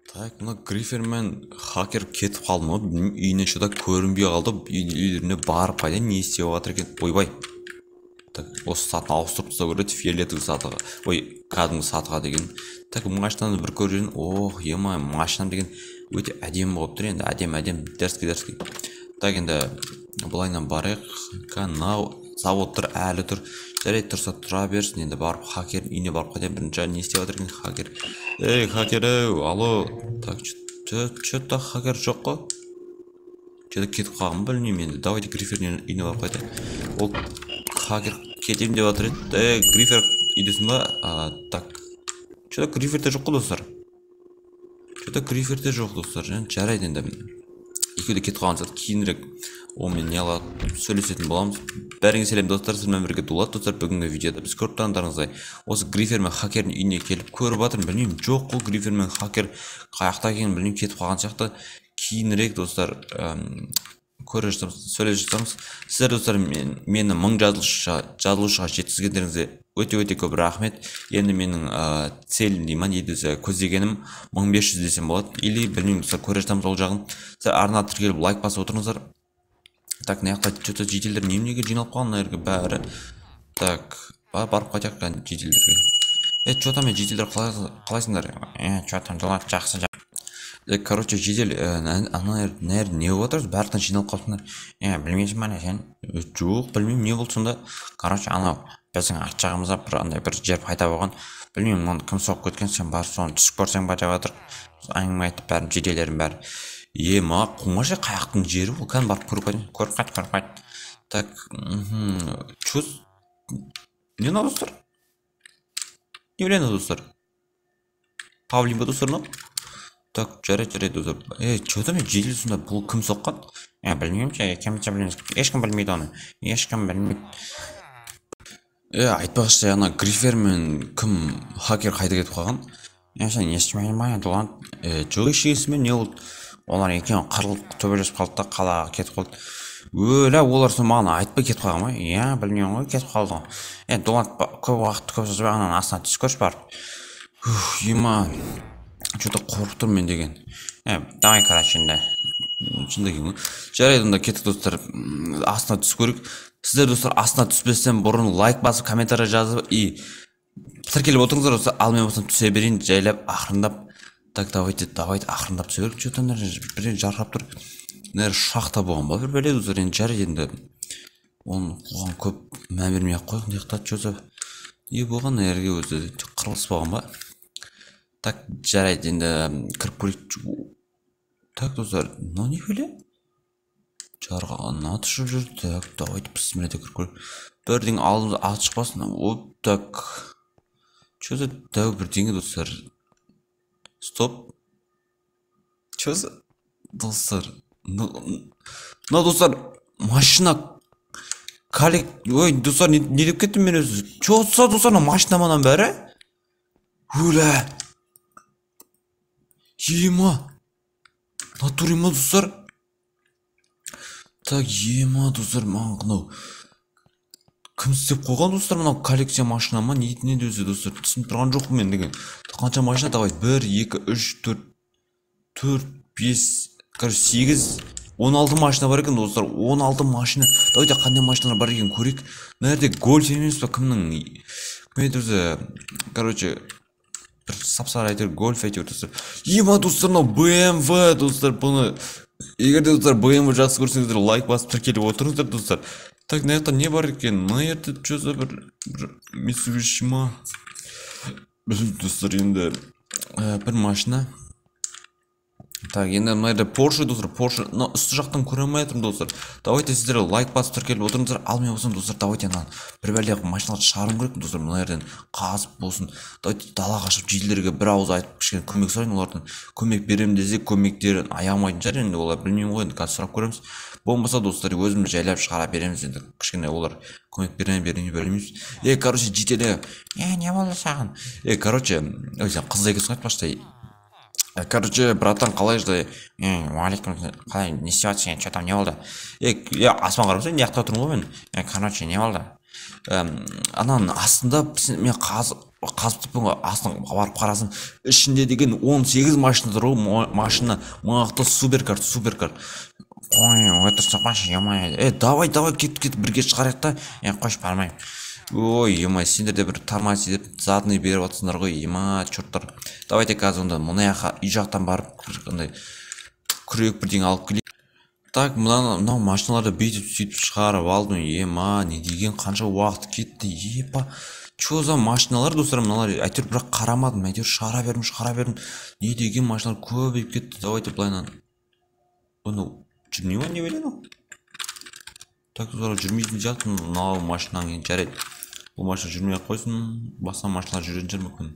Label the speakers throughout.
Speaker 1: Так, мына Грифермен хакер кетіп қалды ма? Білмеймін, үйіне шыда көрінбей қалды. Үйлеріне барып қайда не істеп жатыр екен? Ойбай. Так, осы сатын ауыстырып тастау керек, фиолетовый сатыға. Ой, кәдімгі сатыға деген. Так, машинаны бір көрген. Ох, ема, машинам деген өте әдемі болып тұр енді. Әдем, дерзкий. Так, енді былайынан барайық. Канал заводтар әлі тұр. Жарайды тұрса тұра берсін. Енді барып хакер үйіне барып қайда бірінші не істеп жатыр екен хакер. Эй, хакер, алло. Так, что-то хакер жоқ қой. Что-то кетіп қалған білмеймін енді. Давайте Грифердің үйіне барып қайда. Ол хакер кетемін деп жатыр еді. Грифер үйдесің ба? Так. Что-то Гриферде жоқ қой достар. Жарайды енді. Екеуі де кетіп қалған сәт кейінірек онымен не алып сөйлесетін боламыз. Бәріңе сәлем достар, сіздермен бірге Дулат достар. Бүгінгі видеода біз көріп тұрғандарыңыздай осы Грифер мен хакердің үйіне келіп көріп жатырмын. Білмеймін, жоқ қой Грифер мен хакер қаяқта екенін білмеймін, кетіп қалған сияқты. Кейінірек достар көре жатамыз, сөйлесіп жатамыз. Сіздер достар мені 1000 жазылушыға жеткізгендеріңізге өте көп рахмет. Енді менің целім деймін, көздегенім 1500 десем болады. Или білмеймін достар, көре жатамыз ол жағын. Сіздер арна тіркеліп лайк басып отырыңыздар. Так, мынаяқта что-то жителдер неге жиналып қалған мына жерге бәрі. Так, барып қайтайық жителдерге. Что-то мен жителдер қалайсыңдар? Что-то Дулат жақсы. Короче, жедел ана не болып жатыр? Бәрінен жиналып қалыпсыңдар. Білмейсің бе сен? Жоқ, білмеймін, не болды сонда? Короче, анау біздің арт жағымызда бір жер пайда болған. Білмеймін, оны кім соғып кеткен, сен барып соны түсіп көрсең ба деп жатыр. Әңгіме айтып бәрін, жеделерін бәрі. Ма, қоңырша қаяқтың жері ол, кән барып көріп қайт. Так, чё? Не надо, достар? Не ойлайды, достар? Павлин ба, достар, но? Так, жарайды, достар. Чё-то мен жедел сонда бұл кім соққан? Білмеймін, ешкім білмейді оны. Ешкім білмейді. Айтпақшы, ана Грифер мен кім хакер қайда кетіп қалған? Сен естімейін ма, Дулат? Жоқ ешкесімен не болды? Олар екен қырылып төбелесіп қалды да қалаға кетіп қалды. Олар сол маған айтпай кетіп қалған ма? Білмеймін ғой, кетіп қалды ғой. Дулат көп уақытты көп жазбай анан астына түсіп көрші барып. Что-то қорқып тұрмын мен деген. Давай, короче, енді. Шындығы. Жарайды, онда кеттік достар. Астына түсіп көрейік. Сіздер достар астына түспестен бұрын лайк басып, комментарий жазып, тіркеліп отырыңыздар достар. Ал мен болсам түсе берейін, жайлап, ақырындап. Так, давайте ақырындап түсіп көрейік. Что-то бірден жарқырап тұр. Шақта болған ба? Бір бәле достар, енді жарайды енді. Оған көп мән бермей ақ қойық. Неқтат что-то болған әрге өзі қырылыс болған ба? Так, жарайды, енді кіріп көрейік. Так, достар, не бөле? Жарған атышып жүр. Так, давайте пісімлете кіріп көрейік. Бірдің алдымызда ат шықпасын. Так. Что-то дәу бірдеңе, достар. Стоп. Что-то, достар. Достар, машина. Ой, достар, не деп кеттім мен өзі? Что-то, достар, машина манан бәрі? Ема, натурема, достар. Так, ема, достар, маған қынау. Кім істеп қойған, достар, мынау коллекция машина ма? Не өзі, достар, түсініп тұрған жоқ мен деген. Қанша машина, давай, 1, 2, 3, 4, 5, 8, 16 машина бар екен, достар, 16 машина. Давайте қандай машиналар бар екен көрейік. Нәрде гольф емес па, кімнің? Кім өзі, короче, сапсары айтыр, гольф айтыр, достар. Ема, достар, BMW, достар, бұны. Егер де, достар, BMW жақсы көрсеңіздер, лайк басып тіркеліп отырыңыздар, достар. Так, мына не бар екен? Мына жерде что-то бір Mitsubishi ма? Достар, енді бір машина. Так, енді мына жерде Porsche, достар, Porsche. Үсті жақтан көре алмай жатырмын, достар. Давайте сіздер лайк басып тіркеліп отырыңыздар. Ал мен болсам, достар, давайте бір бәле машиналарды шығарым керек, достар. Мына жерден қазып болсын. Давайте далаға шығып жителерге бір ауыз айтып кішкене көмек сұрайын, олардан көмек беремін десе, көмектерін аямайтын шығар енді, олар білмеймін ғой, енді қазір сұрап көреміз. Болмаса, достар, өзіміз жайлап шығара береміз енді. Кішкене олар көмек беремін білмейміз. Короче, жителер. Не болды саған? Короче, сен қызды екенсің айтпашты. Короче, братан, қалай жды? Уалейкум, қалай, не істеп жатсың? Что там, не болды? Аспан қарап, не яқта тұрмын ғой мен? Короче, не болды? Ананың астында мен қазып тұрмын ғой, астын барып қарасын, ішінде деген 18 машина тұр ғой, машина мықты суперкар. Ой, это что, Паша, ё-моё. Давай, кет, бірге шығарайық та. Қойш бармайын. Ой, ё-моё, сендер де бір тормози деп задный беріп жатсыңдар ғой, ема, чорттар. Давайте қазір онда мына жаққа үй жақтан барып, андай күрек бірдеңе алып келейік. Так, мынау машиналарды бүйтіп сөйтіп шығарып алдым. Ема, не деген қанша уақыт кетті, епа. Чо за машиналар, достар, мыналар, әйтеуір бірақ қарамадым, әйтеуір шығара бердім. Не деген машиналар көбейіп кетті. Давайте былайынан. Бұны жүрмей ма, не белен ол? Так, достар, жүрмейтін жатын, мынау машинаң ең жарайды. Бұл машина жүрмей ақ қойсын, басқа машиналар жүретін жер мүмкін.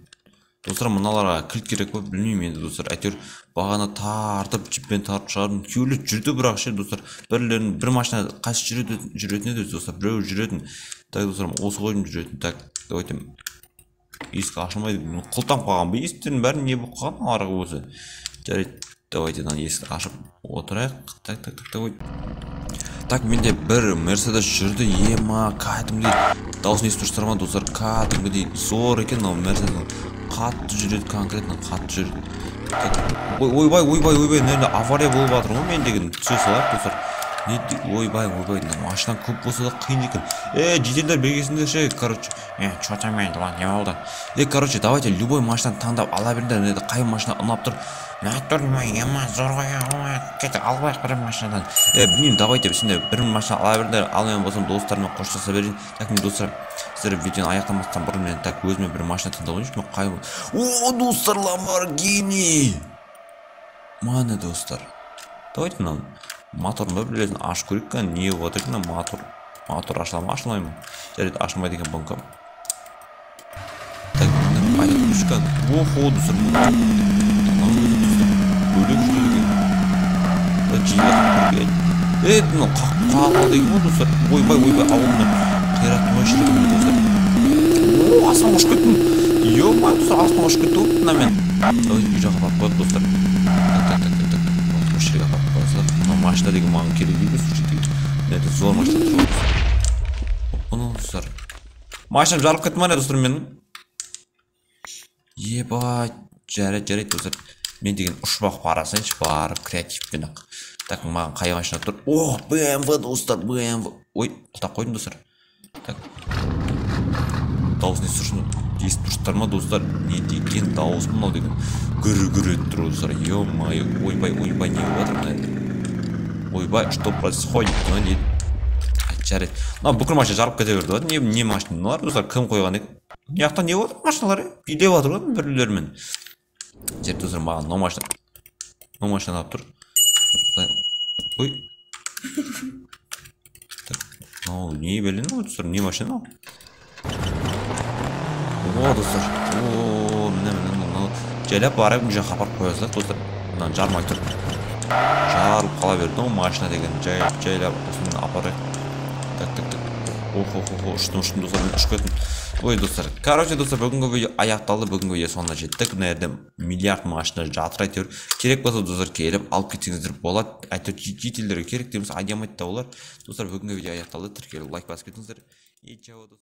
Speaker 1: Достар, мыналарға кілт керек па, білмеймін енді, достар. Әйтеуір бағана тартып, жіппен тартып шығардым. Күйеулі жүрді бірақ ше, достар. Бір машина қайсы жүретін еді, достар. Біреу жүретін. Так, достар, осы қойдым жүретін. Так, давайте есік ашылмайды. Құлтам қалған. Бұл есіктердің бәрін не болып қалған арғы өзі. Жарайды. Давайте есік ашып отырайық. Так, давай. Так, менде бір Мерседес жүрді. Ема, кәдімгідей дауысын естіп тұрсыздар ма, достар? Кәдімгідей зор екен мынау Мерседес. Қатты жүреді, конкретно қатты жүреді. Ойбай, наверное, авария болып жатыр ғой, мен деген түсе салайық, достар. Ойбай, машина көп болса да қиын екен. Жеделдер бергесіңдер ше, короче. Чё там еді, не болды? Короче, давайте любой машинаны таңдап ала беріңдер. Қай машина ұнап тұр? Ема, зор ғой, кет албайық бір машинадан. Білмеймін, давайте сендер бір машина ала беріңдер. Алмайын болсам достарыммен қоштаса берейін. Так, мен достар, сіздер видеоны аяқтамастан бұрын мен так өзіме бір машина таңдап алайыншы. О, достар, Lamborghini! Мана, достар. Давайте мынау моторын да білесін ашып көрейік ка, не болады екен мотор ашылмай ма? Жарайды, ашылмайды екен бұнқа. Так, айта көрші ка. Охо, достар, бөлек жүреді екен. Жиналып көрген. Мынау қақпалы деген ғой, достар. Ойбай, ауылында қиратты ма жүреді, достар. О, астан ұшып кеттім. Ё-май, достар, астан ұшып кетті ғой, мына мен. Давай, үй жаққа барып қойып, достар. Жерге апарып қойсақ, мына машина деген маған керек емес, это зор машина тұр. Бұны, достар. Машинам жарылып кетті ма, достар, менің? Ебай, жарайды, достар. Мен деген ұшпақ барасайыншы, барып креативпен ақ. Так, маған қай машина тұр? О, BMW, достар, BMW. Ой, ұлтақ қойдым, достар. Так. Дауысын естіп тұрсыздар ма, достар? Не деген дауыс мынау деген? Гүр еттір, достар. Ё-майо, ойбай, не болып жатыр? Ойбай, что происходит? Жарайды. Бүкіл машина жарып кете берді. Не машиналар, достар, кім қойған екен? Яқта не болды? Машиналар билеп жатыр ғой біреулермен. Жарайды, достар, маған мынау машина алып тұр. Ой. Мынау не белен ғой, достар? Не машина ол? О, достар. Мына жайлап барып мына жаққа апарып қоясыздар, достар. Мынаны жармай тұр. Жарылып қала берді, машина деген жайлап осыны апарайық. Так. Охо, ұштым, достар, мен ұшып кеттім. Ой, достар. Короче, достар, бүгінгі видео аяқталды. Бүгінгі видео соңына жеттік. Мына жерде миллиард машина жатыр, әйтеуір. Керек болса, достар, келіп алып кетсеңіздер болады. Әйтеуір жителдерге керек демес, айдамайды да олар. Достар, бүгінгі видео аяқталды. Тіркеліп лайк басып кетіңіздер.